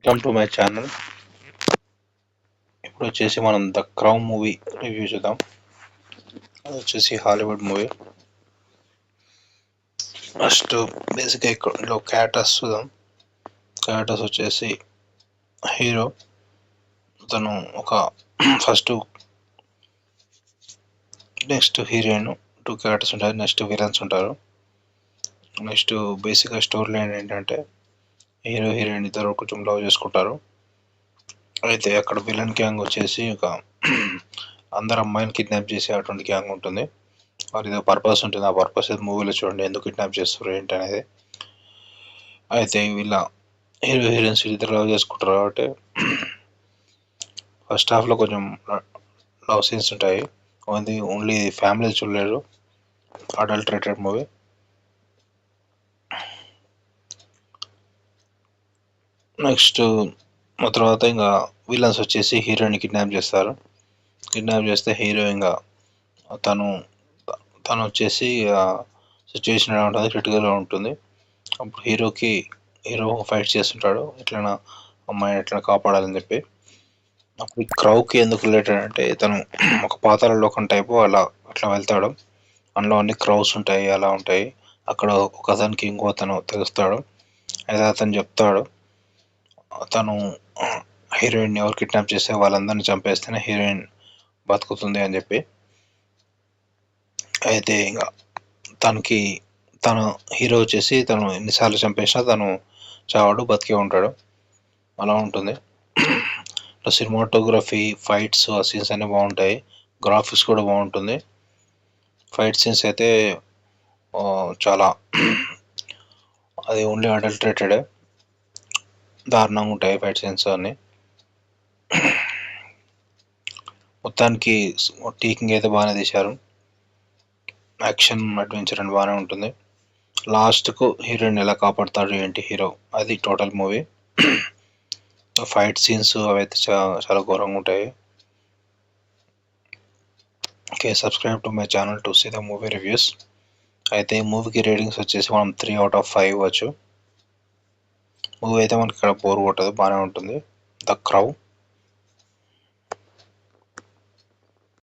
Welcome to my channel. ఇప్పుడు వచ్చేసి మనం ద క్రౌ మూవీ రివ్యూ చూద్దాం. అది వచ్చేసి హాలీవుడ్ మూవీ. ఫస్ట్ బేసిక్గా ఇందులో క్యారెక్టర్స్ చూద్దాం. క్యారెక్టర్స్ వచ్చేసి హీరో, తను ఒక ఫస్ట్, నెక్స్ట్ హీరోయిన్, 2 క్యారెక్టర్స్ ఉంటారు. నెక్స్ట్ విలన్స్ ఉంటారు. నెక్స్ట్ బేసిక్గా స్టోరీ లైన్ ఏంటంటే హీరో హీరోయిన్ ఇద్దరు కొంచెం లవ్ చేసుకుంటారు. అయితే అక్కడ విలన్ గ్యాంగ్ వచ్చేసి ఒక అందరు అమ్మాయిని కిడ్నాప్ చేసే అటువంటి గ్యాంగ్ ఉంటుంది. మరి ఏదో పర్పస్ ఉంటుంది. ఆ పర్పస్ మూవీలో చూడండి ఎందుకు కిడ్నాప్ చేస్తారు ఏంటి అనేది. అయితే వీళ్ళ హీరో హీరోయిన్స్ ఇద్దరు లవ్ చేసుకుంటారు కాబట్టి ఫస్ట్ హాఫ్లో కొంచెం లవ్ సీన్స్ ఉంటాయి. ఓన్లీ ఫ్యామిలీ చూడలేరు. Adulterated movie. నెక్స్ట్ ఆ తర్వాత ఇంకా విలన్స్ వచ్చేసి హీరోయిన్ కిడ్నాప్ చేస్తారు. కిడ్నాప్ చేస్తే హీరో ఇంకా తను వచ్చేసి సిచ్యువేషన్ ఎలా ఉంటుంది, క్రిటికల్గా ఉంటుంది. అప్పుడు హీరో ఫైట్ చేస్తుంటాడు, ఎట్లైనా అమ్మాయిని ఎట్లా కాపాడాలని చెప్పి. అప్పుడు క్రౌకి ఎందుకు రిలేటెడ్ అంటే తను ఒక పాతాళ లోకం టైపు అట్లా వెళ్తాడు. అందులో అన్ని క్రౌస్ ఉంటాయి, అలా ఉంటాయి. అక్కడ ఒక అతనికి ఇంకో అతను తెలుస్తాడు. అయితే అతను చెప్తాడు తను హీరోయిన్ ఎవరు కిడ్నాప్ చేస్తే వాళ్ళందరినీ చంపేస్తేనే హీరోయిన్ బతుకుతుంది అని చెప్పి. అయితే ఇంకా తను హీరో వచ్చేసి తను ఎన్నిసార్లు చంపేసినా తను చావాడు, బతికే ఉంటాడు. అలా ఉంటుంది. సినిమాటోగ్రఫీ, ఫైట్స్, ఆ సీన్స్ అన్నీ బాగుంటాయి. గ్రాఫిక్స్ కూడా బాగుంటుంది. ఫైట్ సీన్స్ అయితే చాలా అది ఓన్లీ అడల్టరేటెడ్, దారుణంగా ఉంటాయి ఫైట్ సీన్స్ అన్నీ. మొత్తానికి టేకింగ్ అయితే బాగానే తీశారు. యాక్షన్, అడ్వెంచర్ అని బాగానే ఉంటుంది. లాస్ట్కు హీరోయిన్ ఎలా కాపాడుతాడు ఏంటి హీరో, అది టోటల్ మూవీ. ఫైట్ సీన్స్ అవైతే చాలా ఘోరంగా ఉంటాయి. Okay, subscribe to my channel to see the movie reviews. అయితే ఈ మూవీకి రేటింగ్స్ వచ్చేసి మనం 3/5 ఇవ్వచ్చు. మూవీ అయితే మనకి ఇక్కడ బోర్ కొట్టదు, బాగానే ఉంటుంది. ద క్రౌ.